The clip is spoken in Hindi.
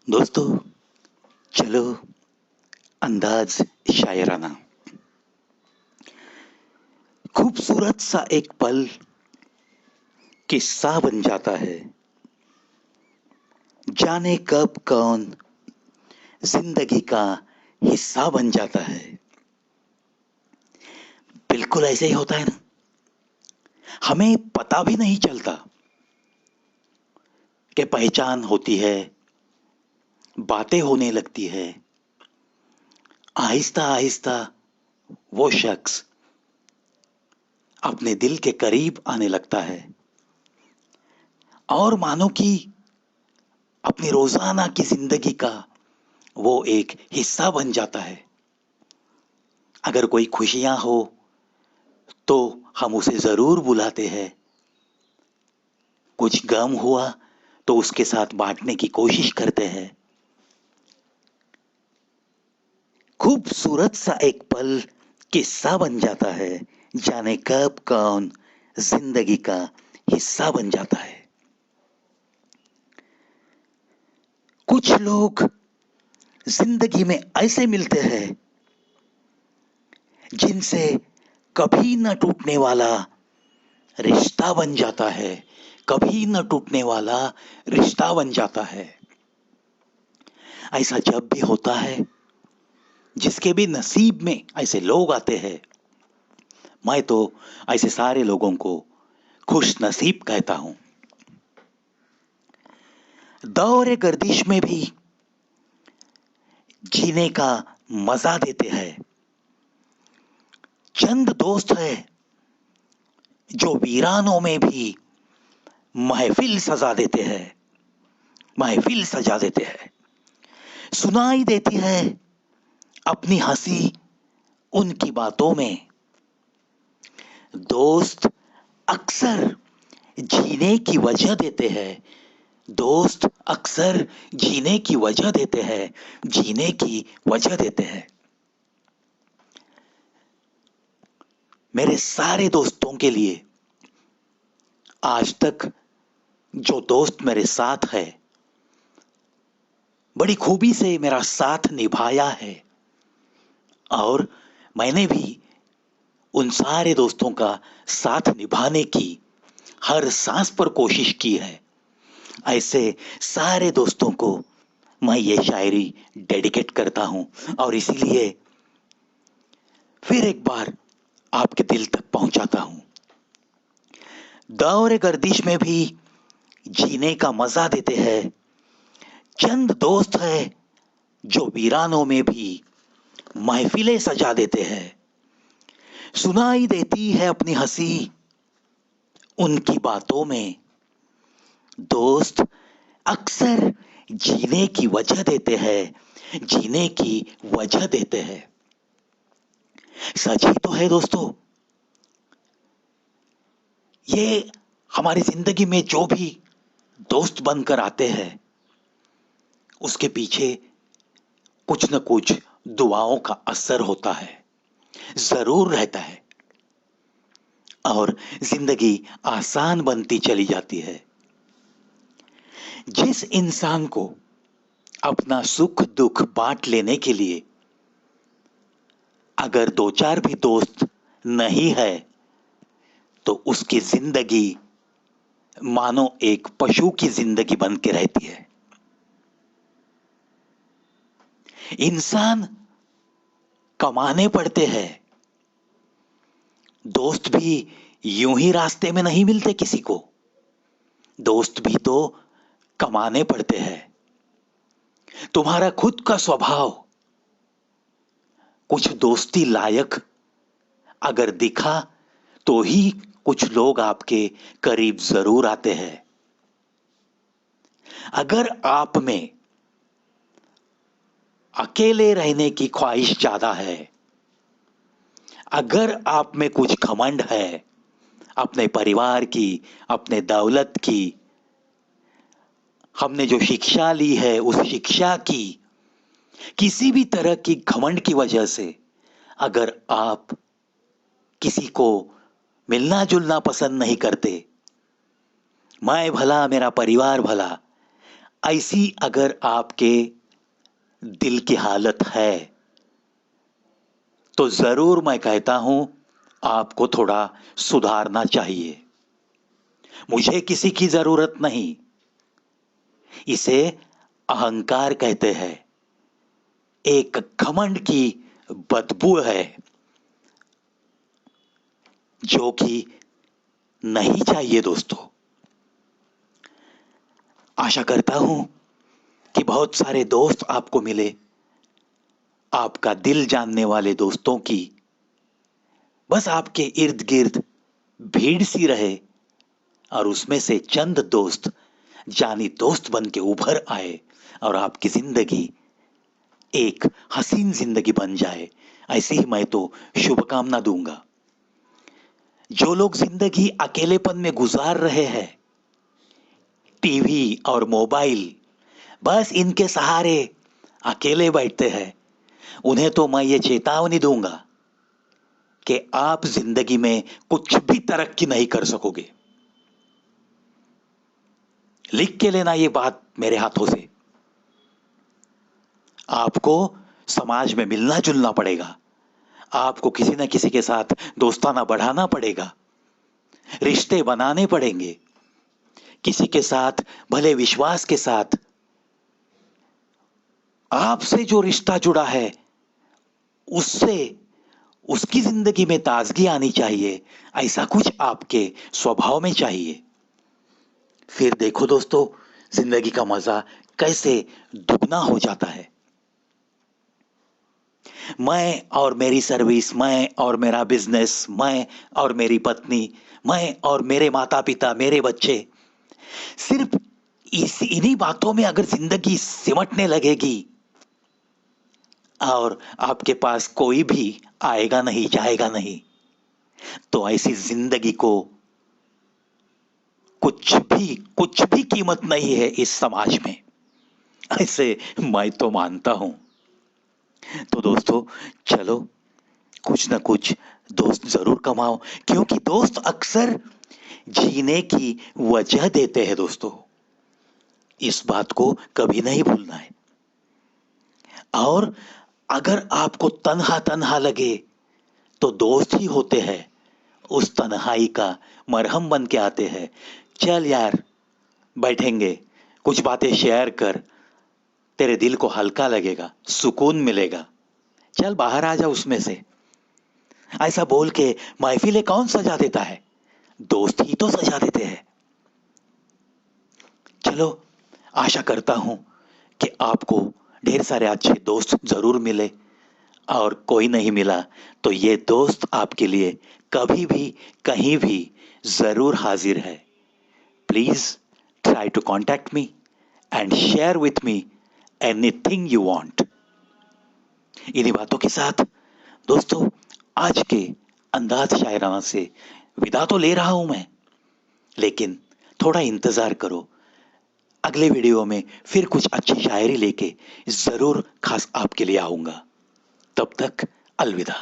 दोस्तों, चलो अंदाज शायराना। खूबसूरत सा एक पल किस्सा बन जाता है। जाने कब कौन जिंदगी का हिस्सा बन जाता है। बिल्कुल ऐसे ही होता है ना। हमें पता भी नहीं चलता कि पहचान होती है, बातें होने लगती है। आहिस्ता आहिस्ता वो शख्स अपने दिल के करीब आने लगता है और मानो कि अपनी रोजाना की जिंदगी का वो एक हिस्सा बन जाता है। अगर कोई खुशियां हो तो हम उसे जरूर बुलाते हैं। कुछ गम हुआ तो उसके साथ बांटने की कोशिश करते हैं। खूबसूरत सा एक पल किस्सा बन जाता है। जाने कब कौन जिंदगी का हिस्सा बन जाता है। कुछ लोग जिंदगी में ऐसे मिलते हैं जिनसे कभी न टूटने वाला रिश्ता बन जाता है। कभी न टूटने वाला रिश्ता बन जाता है। ऐसा जब भी होता है, जिसके भी नसीब में ऐसे लोग आते हैं, मैं तो ऐसे सारे लोगों को खुश नसीब कहता हूं। दौरे गर्दिश में भी जीने का मजा देते हैं। चंद दोस्त है जो वीरानों में भी महफिल सजा देते हैं। महफिल सजा देते हैं। सुनाई देती है अपनी हंसी उनकी बातों में। दोस्त अक्सर जीने की वजह देते हैं। दोस्त अक्सर जीने की वजह देते हैं। जीने की वजह देते हैं। मेरे सारे दोस्तों के लिए आज तक जो दोस्त मेरे साथ है, बड़ी खूबी से मेरा साथ निभाया है और मैंने भी उन सारे दोस्तों का साथ निभाने की हर सांस पर कोशिश की है। ऐसे सारे दोस्तों को मैं ये शायरी डेडिकेट करता हूं और इसीलिए फिर एक बार आपके दिल तक पहुंचाता हूं। दौर गर्दिश में भी जीने का मजा देते हैं। चंद दोस्त है जो वीरानों में भी महफिलें सजा देते हैं। सुनाई देती है अपनी हंसी उनकी बातों में। दोस्त अक्सर जीने की वजह देते हैं। जीने की वजह देते हैं। सच ही तो है दोस्तों। ये हमारी जिंदगी में जो भी दोस्त बनकर आते हैं, उसके पीछे कुछ न कुछ दुआओं का असर होता है, जरूर रहता है और जिंदगी आसान बनती चली जाती है। जिस इंसान को अपना सुख दुख बांट लेने के लिए अगर दो चार भी दोस्त नहीं है, तो उसकी जिंदगी मानो एक पशु की जिंदगी बन के रहती है। इंसान कमाने पड़ते हैं। दोस्त भी यूं ही रास्ते में नहीं मिलते किसी को। दोस्त भी तो कमाने पड़ते हैं। तुम्हारा खुद का स्वभाव कुछ दोस्ती लायक अगर दिखा तो ही कुछ लोग आपके करीब जरूर आते हैं। अगर आप में अकेले रहने की ख्वाहिश ज्यादा है, अगर आप में कुछ घमंड है अपने परिवार की, अपने दौलत की, हमने जो शिक्षा ली है उस शिक्षा की, किसी भी तरह की घमंड की वजह से अगर आप किसी को मिलना जुलना पसंद नहीं करते, मैं भला मेरा परिवार भला, ऐसी अगर आपके दिल की हालत है तो जरूर मैं कहता हूं आपको थोड़ा सुधारना चाहिए। मुझे किसी की जरूरत नहीं, इसे अहंकार कहते हैं, एक घमंड की बदबू है जो कि नहीं चाहिए दोस्तों। आशा करता हूं कि बहुत सारे दोस्त आपको मिले, आपका दिल जानने वाले दोस्तों की बस आपके इर्द गिर्द भीड़ सी रहे और उसमें से चंद दोस्त जानी दोस्त बन के उभर आए और आपकी जिंदगी एक हसीन जिंदगी बन जाए, ऐसी ही मैं तो शुभकामना दूंगा। जो लोग जिंदगी अकेलेपन में गुजार रहे हैं, टीवी और मोबाइल बस इनके सहारे अकेले बैठते हैं, उन्हें तो मैं ये चेतावनी दूंगा कि आप जिंदगी में कुछ भी तरक्की नहीं कर सकोगे। लिख के लेना ये बात मेरे हाथों से। आपको समाज में मिलना जुलना पड़ेगा, आपको किसी न किसी के साथ दोस्ताना बढ़ाना पड़ेगा, रिश्ते बनाने पड़ेंगे, किसी के साथ भले विश्वास के साथ। आपसे जो रिश्ता जुड़ा है उससे उसकी जिंदगी में ताजगी आनी चाहिए, ऐसा कुछ आपके स्वभाव में चाहिए। फिर देखो दोस्तों, जिंदगी का मजा कैसे दुगना हो जाता है। मैं और मेरी सर्विस, मैं और मेरा बिजनेस, मैं और मेरी पत्नी, मैं और मेरे माता पिता, मेरे बच्चे, सिर्फ इन्हीं बातों में अगर जिंदगी सिमटने लगेगी और आपके पास कोई भी आएगा नहीं जाएगा नहीं, तो ऐसी जिंदगी को कुछ भी कीमत नहीं है इस समाज में, ऐसे मैं तो मानता हूं। तो दोस्तों चलो, कुछ ना कुछ दोस्त जरूर कमाओ, क्योंकि दोस्त अक्सर जीने की वजह देते हैं दोस्तों। इस बात को कभी नहीं भूलना है। और अगर आपको तन्हा तन्हा लगे तो दोस्त ही होते हैं उस तन्हाई का मरहम बन के आते हैं। चल यार, बैठेंगे, कुछ बातें शेयर कर, तेरे दिल को हल्का लगेगा, सुकून मिलेगा, चल बाहर आ जा उसमें से। ऐसा बोल के महफिलें कौन सजा देता है? दोस्त ही तो सजा देते हैं। चलो, आशा करता हूं कि आपको ढेर सारे अच्छे दोस्त जरूर मिले, और कोई नहीं मिला तो ये दोस्त आपके लिए कभी भी कहीं भी जरूर हाजिर है। Please try to contact me and share with me anything you want. इन्हीं बातों के साथ दोस्तों, आज के अंदाज शायराना से विदा तो ले रहा हूं मैं, लेकिन थोड़ा इंतजार करो, अगले वीडियो में फिर कुछ अच्छी शायरी लेके जरूर खास आपके लिए आऊंगा। तब तक अलविदा।